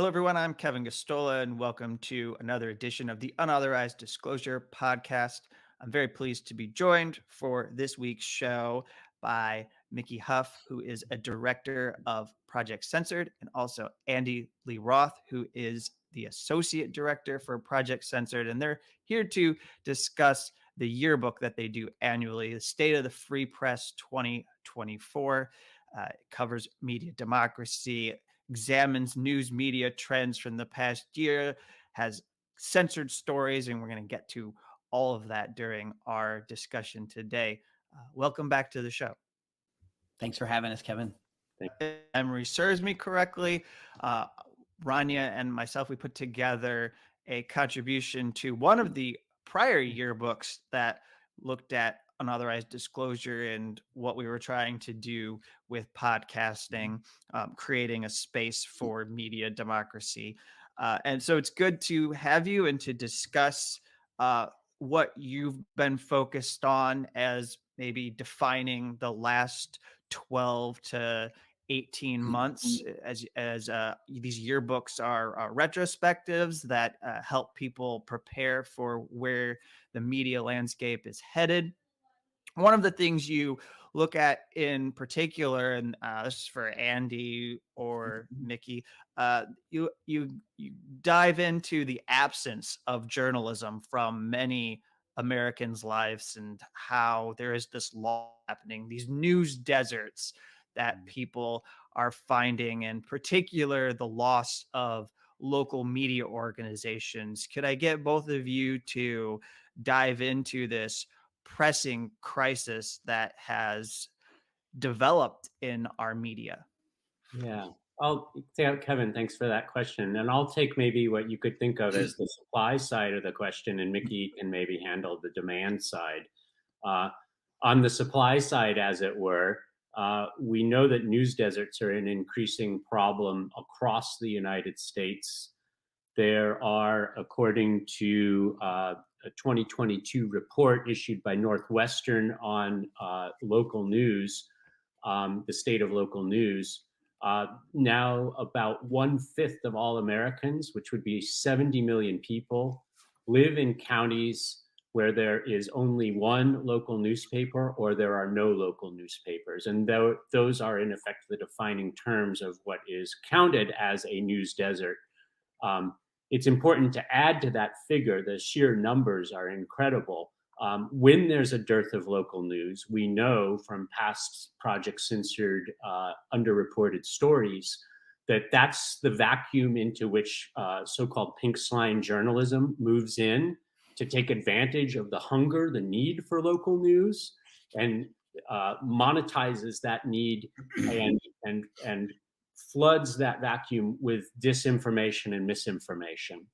Hello, everyone. I'm Kevin Gostola, and welcome to another edition of the Unauthorized Disclosure Podcast. I'm very pleased to be joined for this week's show by Mickey Huff, who is a director of Project Censored, and also Andy Lee Roth, who is the associate director for Project Censored. And they're here to discuss the yearbook that they do annually, the State of the Free Press 2024. It covers media democracy, examines news media trends from the past year, has censored stories, and we're going to get to all of that during our discussion today. Welcome back to the show. Thanks for having us, Kevin. If memory serves me correctly, Rania and myself, we put together a contribution to one of the prior yearbooks that looked at unauthorized disclosure and what we were trying to do with podcasting, creating a space for media democracy. And so it's good to have you and to discuss what you've been focused on as maybe defining the last 12 to 18 months as these yearbooks are retrospectives that help people prepare for where the media landscape is headed. One of the things you look at in particular, and this is for Andy or Mickey, you dive into the absence of journalism from many Americans' lives and how there is this law happening, these news deserts that people are finding, in particular the loss of local media organizations. Could I get both of you to dive into this pressing crisis that has developed in our media? Yeah, Kevin, thanks for that question. And I'll take maybe what you could think of as the supply side of the question, and Mickey can maybe handle the demand side. On the supply side, as it were, we know that news deserts are an increasing problem across the United States. There are, according to a 2022 report issued by Northwestern on local news, the state of local news, now about 1/5 of all Americans, which would be 70 million people, live in counties where there is only one local newspaper or there are no local newspapers. And those are, in effect, the defining terms of what is counted as a news desert. It's important to add to that figure, the sheer numbers are incredible. When there's a dearth of local news, we know from past Project Censored underreported stories that that's the vacuum into which so-called pink slime journalism moves in to take advantage of the hunger, the need for local news, and monetizes that need and floods that vacuum with disinformation and misinformation.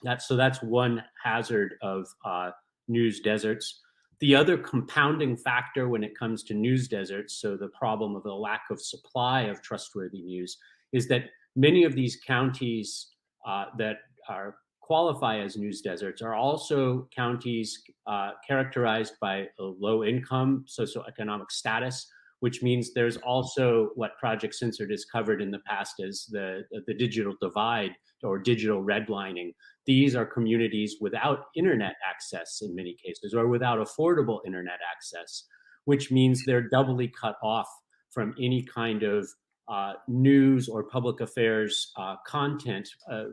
That's one hazard of news deserts. The other compounding factor when it comes to news deserts, so the problem of the lack of supply of trustworthy news, is that many of these counties that qualify as news deserts are also counties characterized by a low income socioeconomic status, which means there's also what Project Censored has covered in the past as the digital divide or digital redlining. These are communities without internet access in many cases, or without affordable internet access, which means they're doubly cut off from any kind of news or public affairs content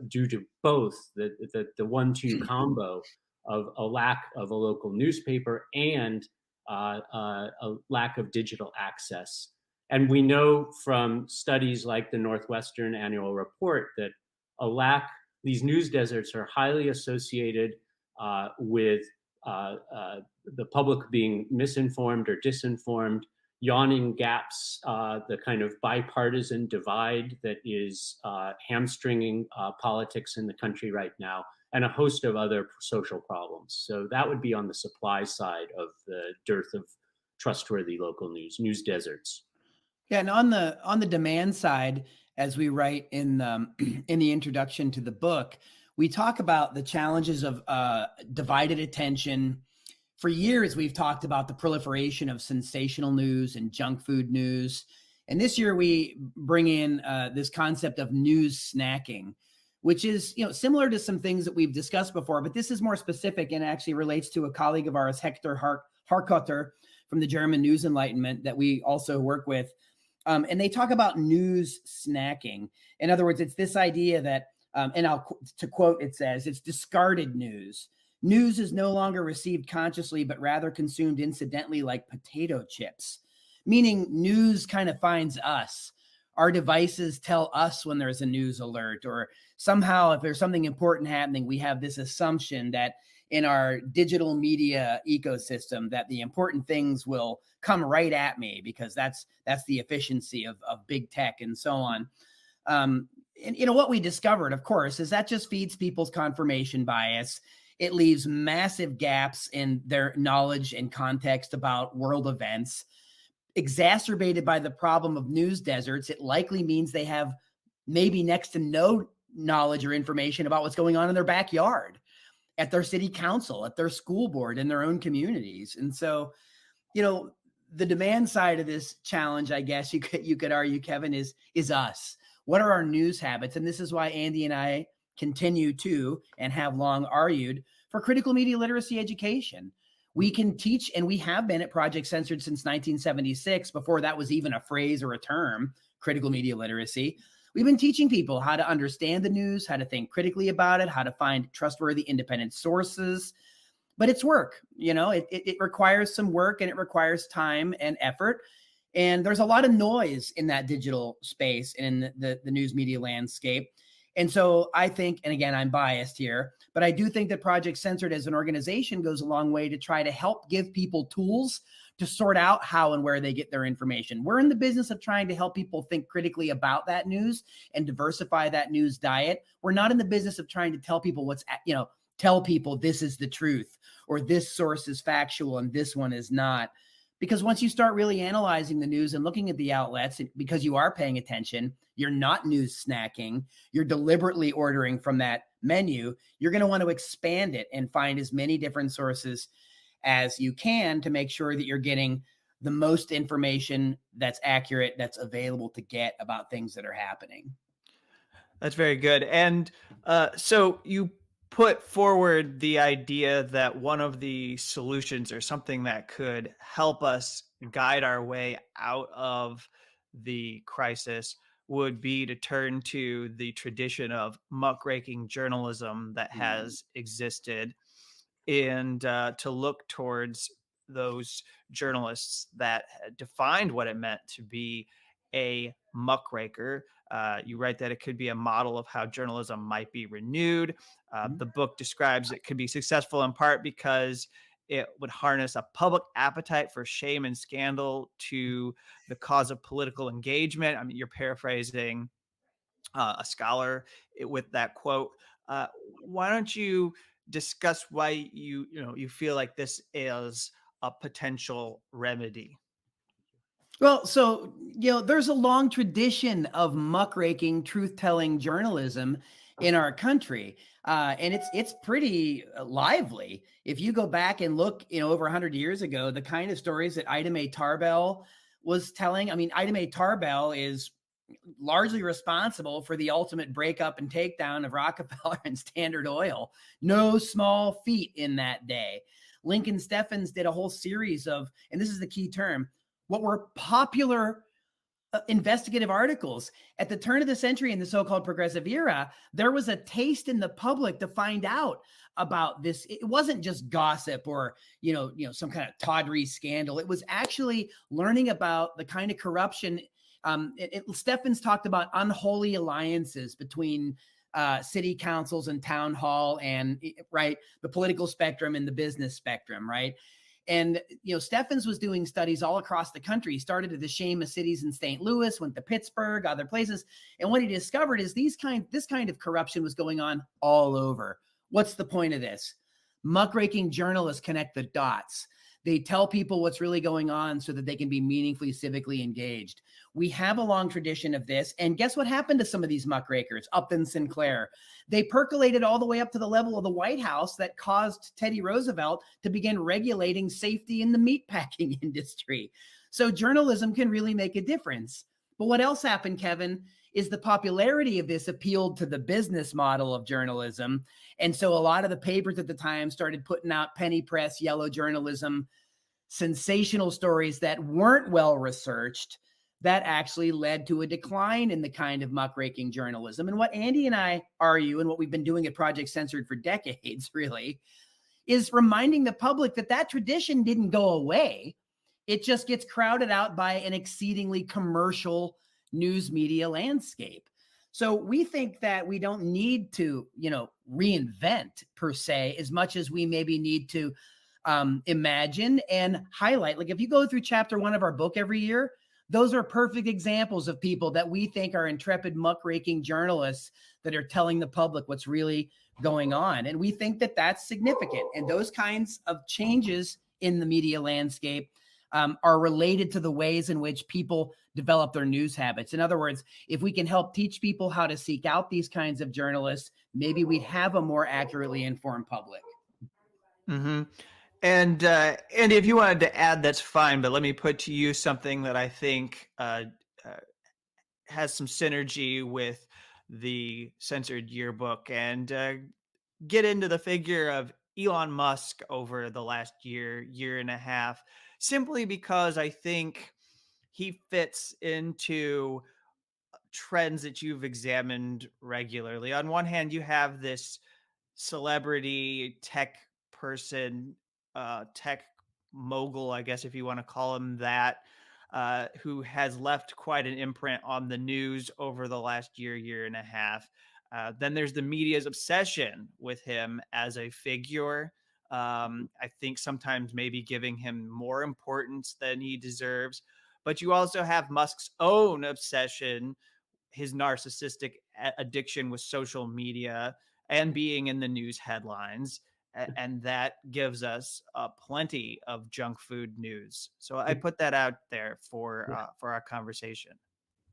due to both the 1-2 combo of a lack of a local newspaper and a lack of digital access. And we know from studies like the Northwestern annual report that these news deserts are highly associated with the public being misinformed or disinformed, yawning gaps, the kind of bipartisan divide that is hamstringing politics in the country right now, and a host of other social problems. So that would be on the supply side of the dearth of trustworthy local news deserts. Yeah, and on the demand side, as we write in the introduction to the book, we talk about the challenges of divided attention. For years, we've talked about the proliferation of sensational news and junk food news. And this year, we bring in this concept of news snacking. which is, similar to some things that we've discussed before, but this is more specific and actually relates to a colleague of ours, Hector Harkotter from the German News Enlightenment that we also work with. And they talk about news snacking. In other words, it's this idea that, to quote, it says, it's discarded news. News is no longer received consciously, but rather consumed incidentally like potato chips, meaning news kind of finds us. Our devices tell us when there's a news alert, or somehow if there's something important happening, we have this assumption that in our digital media ecosystem that the important things will come right at me, because that's the efficiency of big tech and so on. And what we discovered, of course, is that just feeds people's confirmation bias. It leaves massive gaps in their knowledge and context about world events. Exacerbated by the problem of news deserts, it likely means they have maybe next to no knowledge or information about what's going on in their backyard, at their city council, at their school board, in their own communities. And so, the demand side of this challenge, I guess you could argue, Kevin, is us. What are our news habits? And this is why Andy and I continue to, and have long argued for, critical media literacy education. We can teach, and we have been at Project Censored since 1976, before that was even a phrase or a term, critical media literacy. We've been teaching people how to understand the news, how to think critically about it, how to find trustworthy independent sources. But it's work, it requires some work, and it requires time and effort. And there's a lot of noise in that digital space and in the news media landscape. And so I think, and again, I'm biased here, but I do think that Project Censored as an organization goes a long way to try to help give people tools to sort out how and where they get their information. We're in the business of trying to help people think critically about that news and diversify that news diet. We're not in the business of trying to tell people tell people this is the truth, or this source is factual and this one is not. Because once you start really analyzing the news and looking at the outlets, because you are paying attention, you're not news snacking, you're deliberately ordering from that menu, you're going to want to expand it and find as many different sources as you can to make sure that you're getting the most information that's accurate, that's available to get about things that are happening. That's very good. And so you put forward the idea that one of the solutions, or something that could help us guide our way out of the crisis, would be to turn to the tradition of muckraking journalism that has existed, and to look towards those journalists that had defined what it meant to be a muckraker. You write that it could be a model of how journalism might be renewed. The book describes it could be successful in part because it would harness a public appetite for shame and scandal to the cause of political engagement. I mean, you're paraphrasing a scholar with that quote. Uh, why don't you discuss why you feel like this is a potential remedy? Well, so, there's a long tradition of muckraking, truth-telling journalism in our country. And it's pretty lively. If you go back and look, over 100 years ago, the kind of stories that Ida Mae Tarbell was telling. I mean, Ida Mae Tarbell is largely responsible for the ultimate breakup and takedown of Rockefeller and Standard Oil. No small feat in that day. Lincoln Steffens did a whole series of, and this is the key term, what were popular investigative articles. At the turn of the century, in the so-called progressive era, there was a taste in the public to find out about this. It wasn't just gossip or, some kind of tawdry scandal. It was actually learning about the kind of corruption. Steffens talked about unholy alliances between city councils and town hall and, right, the political spectrum and the business spectrum, right? And, Steffens was doing studies all across the country. He started at the Seamus cities in St. Louis, went to Pittsburgh, other places. And what he discovered is this kind of corruption was going on all over. What's the point of this? Muckraking journalists connect the dots. They tell people what's really going on so that they can be meaningfully civically engaged. We have a long tradition of this. And guess what happened to some of these muckrakers? Upton Sinclair. They percolated all the way up to the level of the White House that caused Teddy Roosevelt to begin regulating safety in the meatpacking industry. So journalism can really make a difference. But what else happened, Kevin, is the popularity of this appealed to the business model of journalism. And so a lot of the papers at the time started putting out penny press, yellow journalism, sensational stories that weren't well researched. That actually led to a decline in the kind of muckraking journalism. And what Andy and I argue, and what we've been doing at Project Censored for decades, really, is reminding the public that that tradition didn't go away. It just gets crowded out by an exceedingly commercial news media landscape. So we think that we don't need to, reinvent per se, as much as we maybe need to imagine and highlight. Like if you go through chapter 1 of our book every year, those are perfect examples of people that we think are intrepid muckraking journalists that are telling the public what's really going on. And we think that that's significant. And those kinds of changes in the media landscape are related to the ways in which people develop their news habits. In other words, if we can help teach people how to seek out these kinds of journalists, maybe we'd have a more accurately informed public. Mm-hmm. And Andy, if you wanted to add, that's fine. But let me put to you something that I think has some synergy with the Censored yearbook, and get into the figure of Elon Musk over the last year and a half, simply because I think he fits into trends that you've examined regularly. On one hand, you have this celebrity tech person, tech mogul, I guess, if you want to call him that, who has left quite an imprint on the news over the last year and a half. Then there's the media's obsession with him as a figure. I think sometimes maybe giving him more importance than he deserves. But you also have Musk's own obsession, his narcissistic addiction with social media and being in the news headlines. And that gives us plenty of junk food news. So I put that out there for our conversation.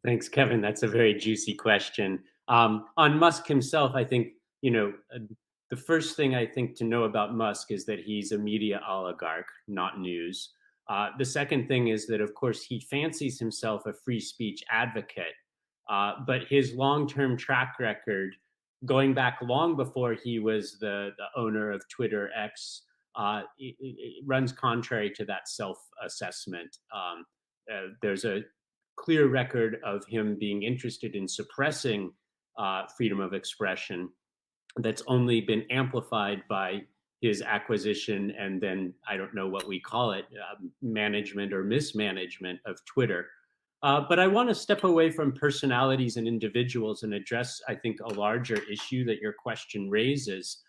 Thanks, Kevin. That's a very juicy question. On Musk himself, I think, the first thing I think to know about Musk is that he's a media oligarch, not news. The second thing is that, of course, he fancies himself a free speech advocate, but his long-term track record, going back long before he was the owner of Twitter X, it runs contrary to that self-assessment. There's a clear record of him being interested in suppressing freedom of expression that's only been amplified by his acquisition and then, I don't know what we call it, management or mismanagement of Twitter. But I want to step away from personalities and individuals and address, I think, a larger issue that your question raises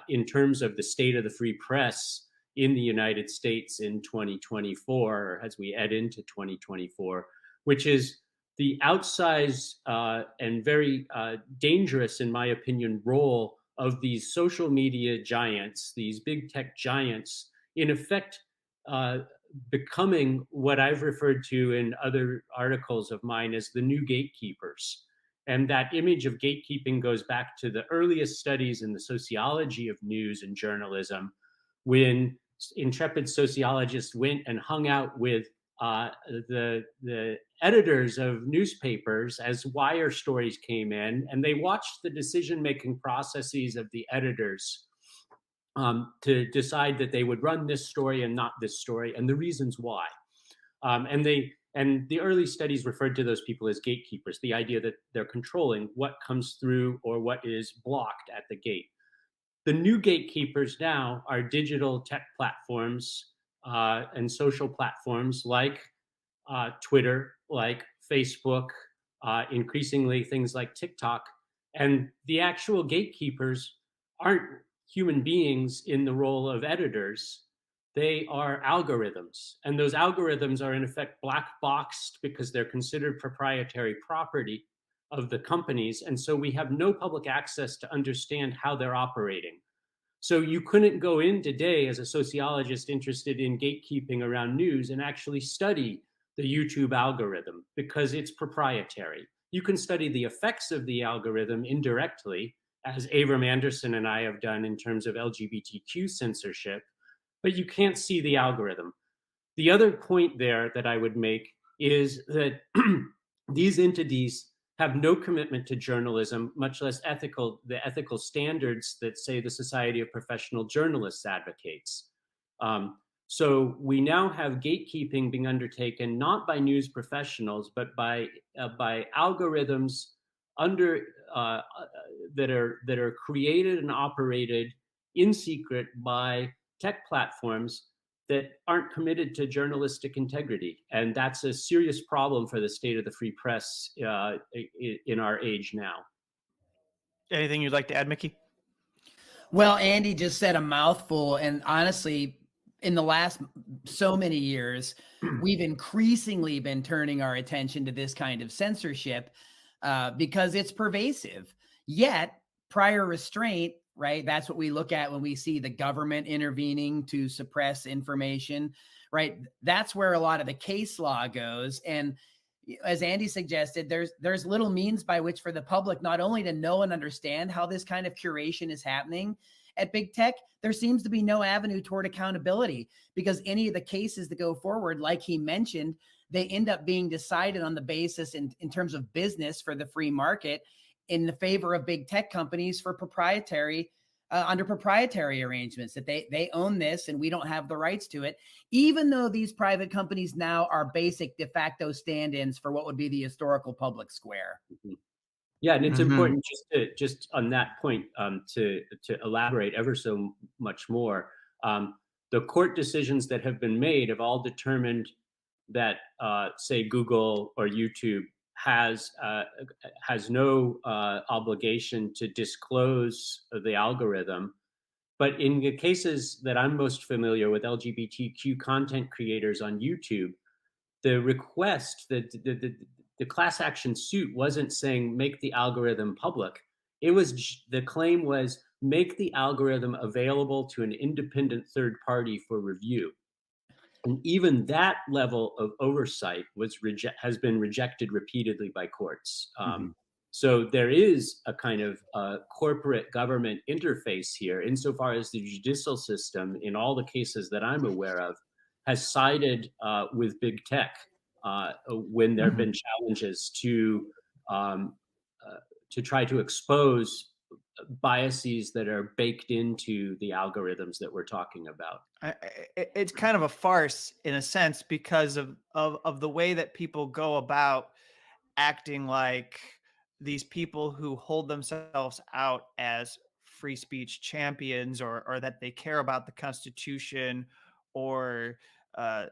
in terms of the state of the free press in the United States in 2024, or as we head into 2024, which is the outsized and very dangerous, in my opinion, role of these social media giants, these big tech giants, in effect, becoming what I've referred to in other articles of mine as the new gatekeepers. And that image of gatekeeping goes back to the earliest studies in the sociology of news and journalism, when intrepid sociologists went and hung out with the editors of newspapers as wire stories came in, and they watched the decision-making processes of the editors to decide that they would run this story and not this story, and the reasons why. And the early studies referred to those people as gatekeepers, the idea that they're controlling what comes through or what is blocked at the gate. The new gatekeepers now are digital tech platforms and social platforms like Twitter, like Facebook, increasingly things like TikTok. And the actual gatekeepers aren't human beings in the role of editors. They are algorithms. And those algorithms are in effect black boxed because they're considered proprietary property of the companies. And so we have no public access to understand how they're operating. So you couldn't go in today as a sociologist interested in gatekeeping around news and actually study the YouTube algorithm because it's proprietary. You can study the effects of the algorithm indirectly, as Avram Anderson and I have done in terms of LGBTQ censorship, but you can't see the algorithm. The other point there that I would make is that these entities have no commitment to journalism, much less the ethical standards that, say, the Society of Professional Journalists advocates. So we now have gatekeeping being undertaken not by news professionals, but by algorithms under that are created and operated in secret by tech platforms that aren't committed to journalistic integrity, and that's a serious problem for the state of the free press in our age now. Anything you'd like to add, Mickey? Well, Andy just said a mouthful. And honestly, in the last so many years, we've increasingly been turning our attention to this kind of censorship because it's pervasive. Yet, prior restraint, right? That's what we look at when we see the government intervening to suppress information, right? That's where a lot of the case law goes. And as Andy suggested, there's little means by which for the public not only to know and understand how this kind of curation is happening at big tech, there seems to be no avenue toward accountability, because any of the cases that go forward, like he mentioned, they end up being decided on the basis in terms of business for the free market in the favor of big tech companies for proprietary under proprietary arrangements, that they own this and we don't have the rights to it, even though these private companies now are basic de facto stand-ins for what would be the historical public square. Mhm. Yeah, and it's Mhm. important just on that point to elaborate ever so much more. The court decisions that have been made have all determined that, say, Google or YouTube has no obligation to disclose the algorithm. But in the cases that I'm most familiar with, LGBTQ content creators on YouTube, the request, the class action suit wasn't saying make the algorithm public. It was, the claim was make the algorithm available to an independent third party for review. And even that level of oversight has been rejected repeatedly by courts. So there is a kind of corporate government interface here, insofar as the judicial system, in all the cases that I'm aware of, has sided with big tech when there have been challenges um, to try to expose biases that are baked into the algorithms that we're talking about. It's kind of a farce in a sense because of the way that people go about acting like these people who hold themselves out as free speech champions, or that they care about the Constitution, or uh,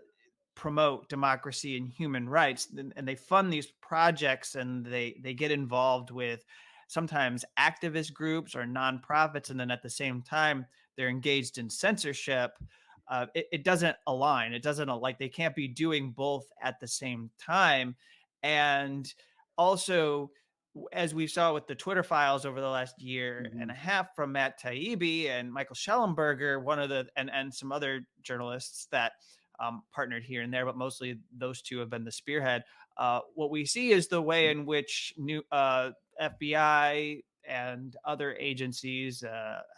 promote democracy and human rights, and they fund these projects, and they get involved with sometimes activist groups or nonprofits, and then at the same time they're engaged in censorship. It doesn't align. It doesn't, like, they can't be doing both at the same time. And also, as we saw with the Twitter files over the last year and a half from Matt Taibbi and Michael Schellenberger, one of the and some other journalists that partnered here and there, but mostly those two have been the spearhead. What we see is the way in which new FBI and other agencies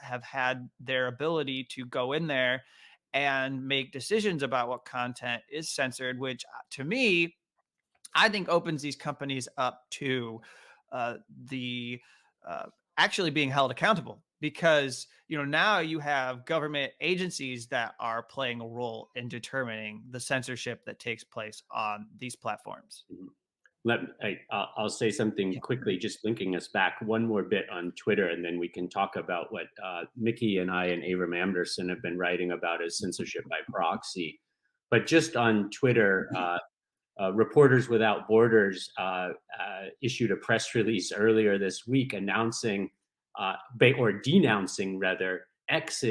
have had their ability to go in there and make decisions about what content is censored, which to me, I think opens these companies up to the actually being held accountable, because now you have government agencies that are playing a role in determining the censorship that takes place on these platforms. I'll say something quickly, just linking us back one more bit on Twitter, and then we can talk about what Mickey and I and Avram Anderson have been writing about as censorship by proxy. But just on Twitter, Reporters Without Borders issued a press release earlier this week announcing, or denouncing rather, X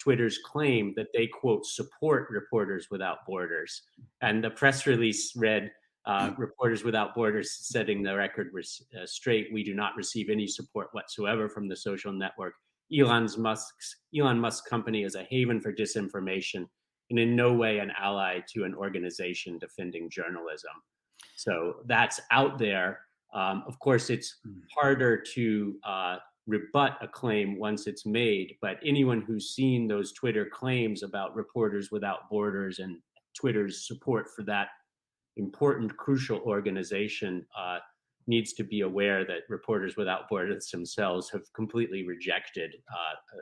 Twitter's claim that they, quote, support Reporters Without Borders. And the press release read, Reporters Without Borders setting the record straight. We do not receive any support whatsoever from the social network. Elon Musk's company is a haven for disinformation and in no way an ally to an organization defending journalism. So that's out there. Of course, it's harder to rebut a claim once it's made, but anyone who's seen those Twitter claims about Reporters Without Borders and Twitter's support for that important, crucial organization needs to be aware that Reporters Without Borders themselves have completely rejected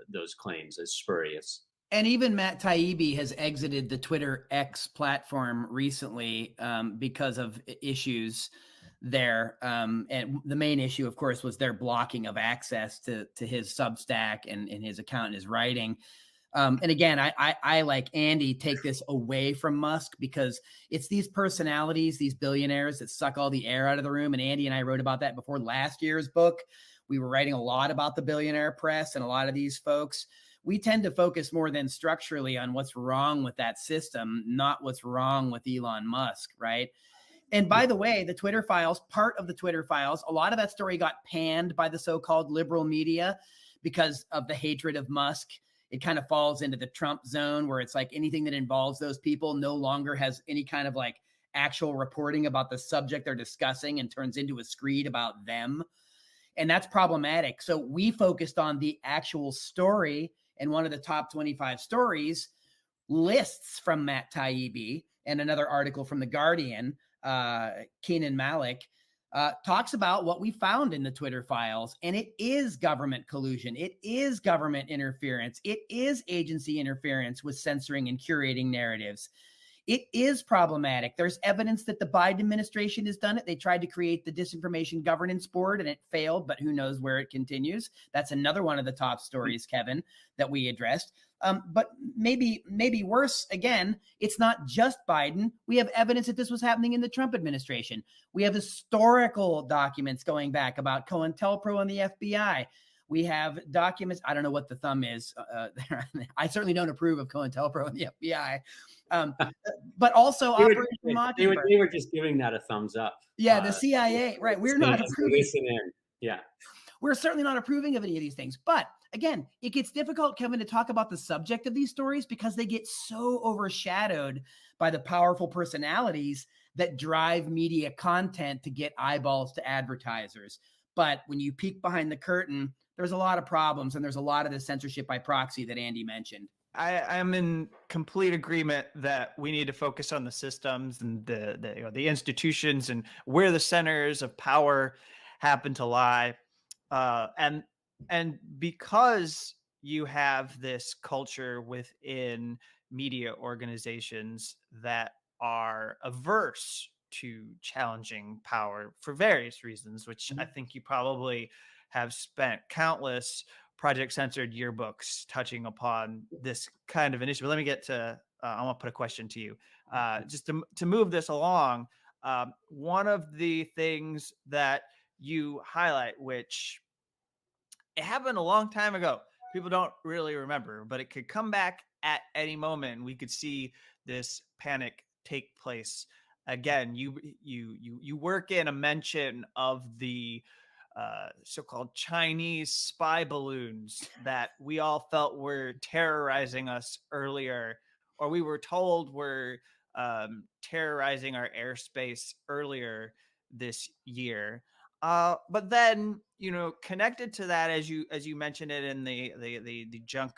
those claims as spurious. And even Matt Taibbi has exited the Twitter X platform recently because of issues there. And the main issue, of course, was their blocking of access to his Substack and his account and his writing. And again, I like Andy take this away from Musk because it's these personalities, these billionaires that suck all the air out of the room. And Andy and I wrote about that before last year's book. We were writing a lot about the billionaire press and a lot of these folks. We tend to focus more than structurally on what's wrong with that system, not what's wrong with Elon Musk, right? And by the way, the Twitter files, part of the Twitter files, a lot of that story got panned by the so-called liberal media because of the hatred of Musk. It kind of falls into the Trump zone where it's like anything that involves those people no longer has any kind of like actual reporting about the subject they're discussing and turns into a screed about them. And that's problematic. So we focused on the actual story, and one of the top 25 stories lists from Matt Taibbi and another article from The Guardian, Keenan Malik, talks about what we found in the Twitter files. And it is government collusion. It is government interference. It is agency interference with censoring and curating narratives. It is problematic. There's evidence that the Biden administration has done it. They tried to create the Disinformation Governance Board and it failed, but who knows where it continues. That's another one of the top stories, Kevin, that we addressed. But maybe worse, again, it's not just Biden. We have evidence that this was happening in the Trump administration. We have historical documents going back about COINTELPRO and the FBI. We have documents. I don't know what the thumb is. I certainly don't approve of COINTELPRO and the FBI. But also Operation Mockingbird. They were just giving that a thumbs up. Yeah, the CIA, right? We're not approving. Listen in. Yeah. We're certainly not approving of any of these things. But again, it gets difficult, Kevin, to talk about the subject of these stories because they get so overshadowed by the powerful personalities that drive media content to get eyeballs to advertisers. But when you peek behind the curtain, there's a lot of problems and there's a lot of the censorship by proxy that Andy mentioned. I'm in complete agreement that we need to focus on the systems and the institutions and where the centers of power happen to lie. And because you have this culture within media organizations that are averse to challenging power for various reasons, which I think you probably have spent countless Project Censored yearbooks touching upon this kind of initiative. Let me get to, I want to put a question to you. Just to move this along, one of the things that you highlight, which it happened a long time ago, people don't really remember, but it could come back at any moment. We could see this panic take place again. You work in a mention of the so-called Chinese spy balloons that we all felt were terrorizing us earlier, or we were told were terrorizing our airspace earlier this year. But then, connected to that, as you mentioned it in the junk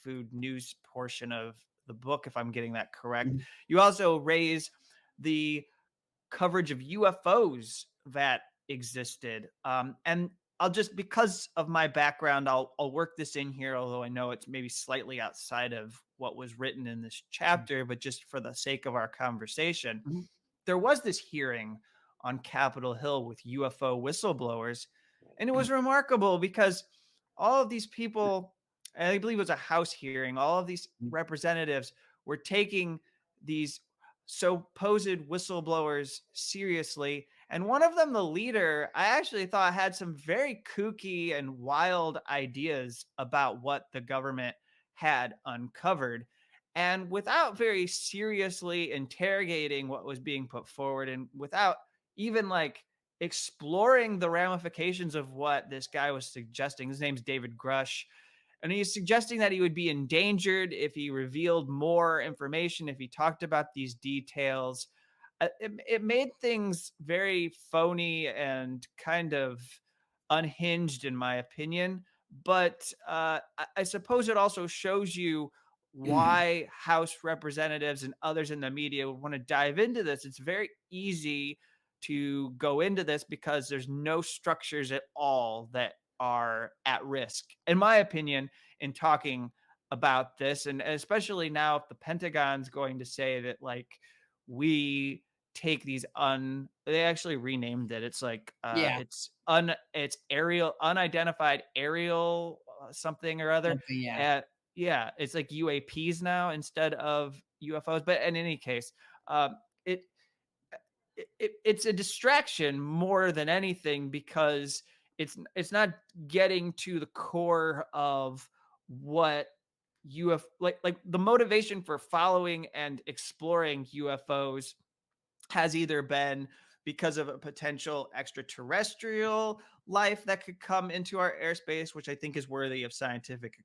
food news portion of the book, if I'm getting that correct, you also raise the coverage of UFOs that existed. And I'll just, because of my background, I'll work this in here, although I know it's maybe slightly outside of what was written in this chapter, but just for the sake of our conversation, there was this hearing on Capitol Hill with UFO whistleblowers. And it was remarkable because all of these people, and I believe it was a House hearing, all of these representatives were taking these supposed whistleblowers seriously. And one of them, the leader, I actually thought had some very kooky and wild ideas about what the government had uncovered. And without very seriously interrogating what was being put forward, and without even like exploring the ramifications of what this guy was suggesting, his name's David Grush, and he's suggesting that he would be endangered if he revealed more information, if he talked about these details. It made things very phony and kind of unhinged, in my opinion. But I suppose it also shows you why House representatives and others in the media would want to dive into this. It's very easy to go into this because there's no structures at all that are at risk, in my opinion, in talking about this. And especially now, if the Pentagon's going to say that, like, we take these they actually renamed it. It's like Yeah. it's aerial, unidentified aerial something or other. Something, yeah. Yeah, it's like UAPs now instead of UFOs. But in any case, um, it, it's a distraction more than anything, because it's not getting to the core of what like the motivation for following and exploring UFOs has either been because of a potential extraterrestrial life that could come into our airspace, which I think is worthy of scientific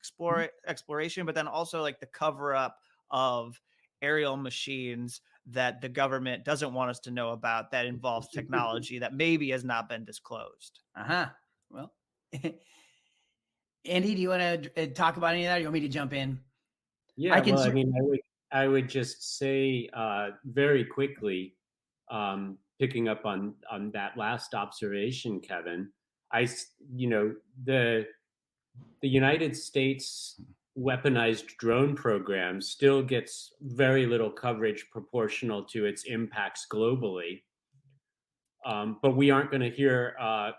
exploration, but then also like the cover up of aerial machines that the government doesn't want us to know about, that involves technology that maybe has not been disclosed. Uh-huh. Well, Andy, do you want to talk about any of that? Or you want me to jump in? Yeah, well, I mean, I would just say very quickly, picking up on that last observation, Kevin. The United States weaponized drone program still gets very little coverage proportional to its impacts globally. But we aren't going to hear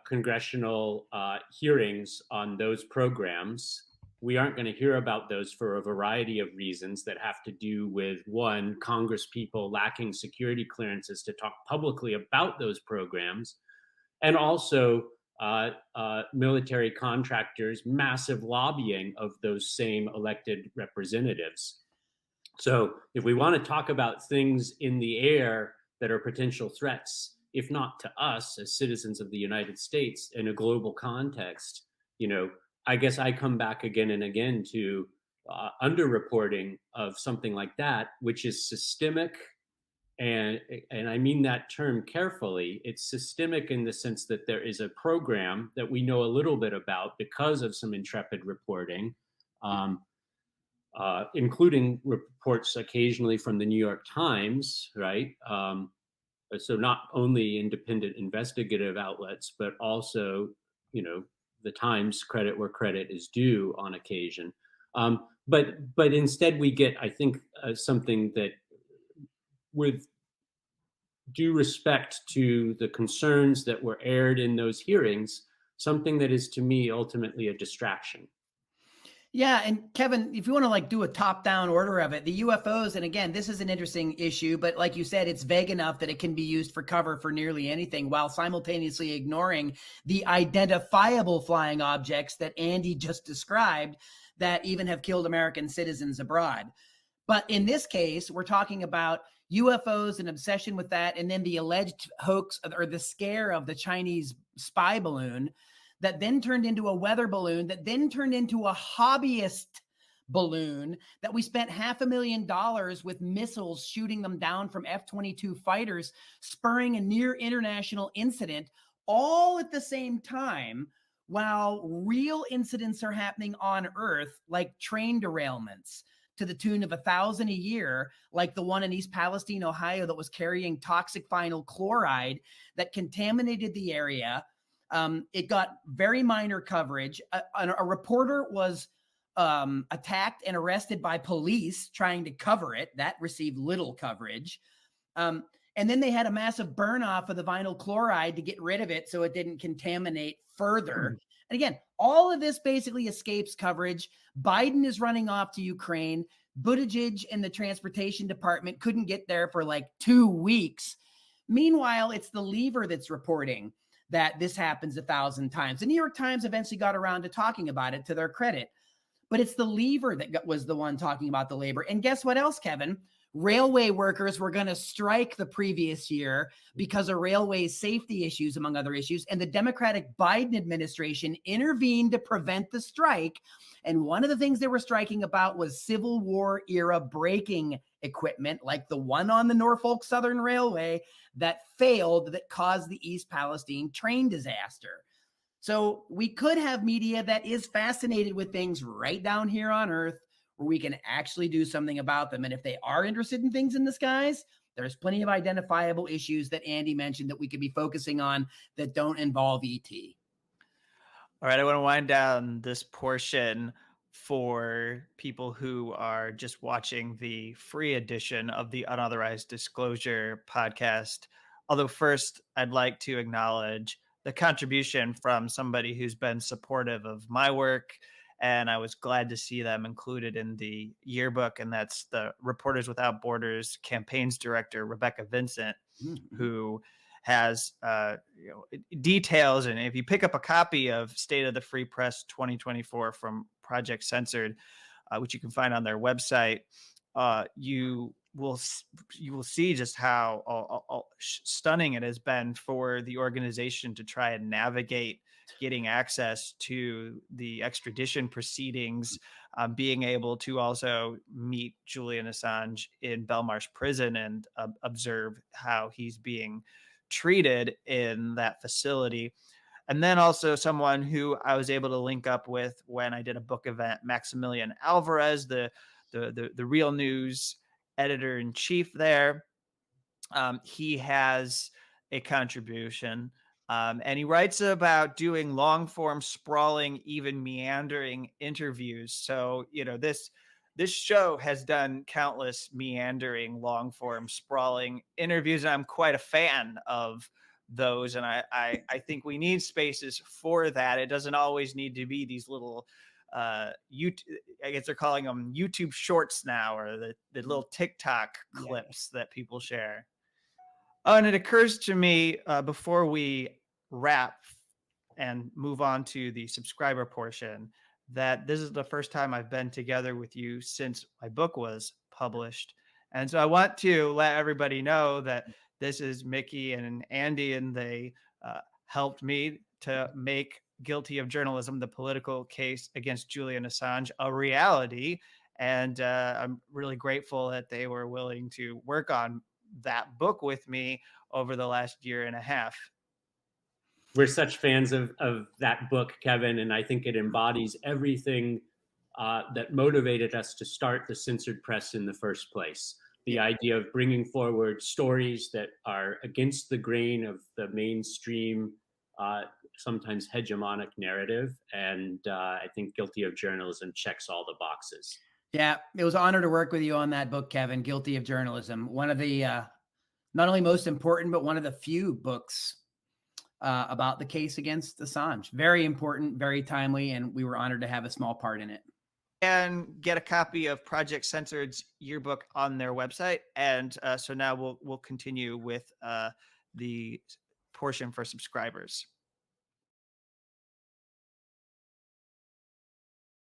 congressional hearings on those programs. We aren't going to hear about those for a variety of reasons that have to do with, one, Congress people lacking security clearances to talk publicly about those programs, and also military contractors' massive lobbying of those same elected representatives. So if we want to talk about things in the air that are potential threats, if not to us as citizens of the United States in a global context, I guess I come back again and again to underreporting of something like that, which is systemic. And I mean that term carefully. It's systemic in the sense that there is a program that we know a little bit about because of some intrepid reporting, including reports occasionally from the New York Times, right? So not only independent investigative outlets, but also, the Times, credit where credit is due on occasion. But instead we get, I think, something that, with due respect to the concerns that were aired in those hearings, something that is to me ultimately a distraction. Yeah, and Kevin, if you want to like do a top-down order of it, the UFOs, and again, this is an interesting issue, but like you said, it's vague enough that it can be used for cover for nearly anything, while simultaneously ignoring the identifiable flying objects that Andy just described that even have killed American citizens abroad. But in this case, we're talking about UFOs, an obsession with that, and then the alleged hoax or the scare of the Chinese spy balloon that then turned into a weather balloon, that then turned into a hobbyist balloon that we spent $500,000 with missiles shooting them down from F-22 fighters, spurring a near international incident, all at the same time, while real incidents are happening on Earth, like train derailments to the tune of 1,000 a year, like the one in East Palestine, Ohio, that was carrying toxic vinyl chloride that contaminated the area. It got very minor coverage. A reporter was attacked and arrested by police trying to cover it. That received little coverage. And then they had a massive burn off of the vinyl chloride to get rid of it so it didn't contaminate further. And again, all of this basically escapes coverage. Biden is running off to Ukraine. Buttigieg and the transportation department couldn't get there for like 2 weeks. Meanwhile, it's the Lever that's reporting that this happens 1,000 times. The New York Times eventually got around to talking about it, to their credit. But it's the Lever that was the one talking about the labor. And guess what else, Kevin? Railway workers were going to strike the previous year because of railway safety issues, among other issues. And the Democratic Biden administration intervened to prevent the strike. And one of the things they were striking about was Civil War era braking equipment, like the one on the Norfolk Southern Railway that failed, that caused the East Palestine train disaster. So we could have media that is fascinated with things right down here on Earth, where we can actually do something about them. And if they are interested in things in the skies, There's plenty of identifiable issues that Andy mentioned that we could be focusing on that don't involve ET. All right, I want to wind down this portion for people who are just watching the free edition of the Unauthorized Disclosure podcast. Although, first, I'd like to acknowledge the contribution from somebody who's been supportive of my work, and I was glad to see them included in the yearbook, and that's the Reporters Without Borders campaigns director, Rebecca Vincent, who has details. And if you pick up a copy of State of the Free Press 2024 from Project Censored, which you can find on their website, you will see just how stunning it has been for the organization to try and navigate getting access to the extradition proceedings, being able to also meet Julian Assange in Belmarsh prison and observe how he's being treated in that facility. And then also someone who I was able to link up with when I did a book event, Maximilian Alvarez, the Real News editor-in-chief there. He has a contribution, and he writes about doing long-form, sprawling, even meandering interviews. So, this show has done countless meandering, long-form, sprawling interviews, and I'm quite a fan of those. And I think we need spaces for that. It doesn't always need to be these little YouTube, I guess they're calling them YouTube shorts now, or the little TikTok clips that people share. Oh, and it occurs to me before we wrap and move on to the subscriber portion that this is the first time I've been together with you since my book was published. And so I want to let everybody know that this is Mickey and Andy, and they helped me to make Guilty of Journalism, the political case against Julian Assange, a reality. And I'm really grateful that they were willing to work on that book with me over the last year and a half. We're such fans of that book, Kevin, and I think it embodies everything that motivated us to start the Censored Press in the first place. The idea of bringing forward stories that are against the grain of the mainstream, sometimes hegemonic narrative. And I think Guilty of Journalism checks all the boxes. Yeah, it was an honor to work with you on that book, Kevin, Guilty of Journalism. One of the not only most important, but one of the few books about the case against Assange. Very important, very timely, and we were honored to have a small part in it. And get a copy of Project Censored's yearbook on their website. And so now we'll continue with the portion for subscribers.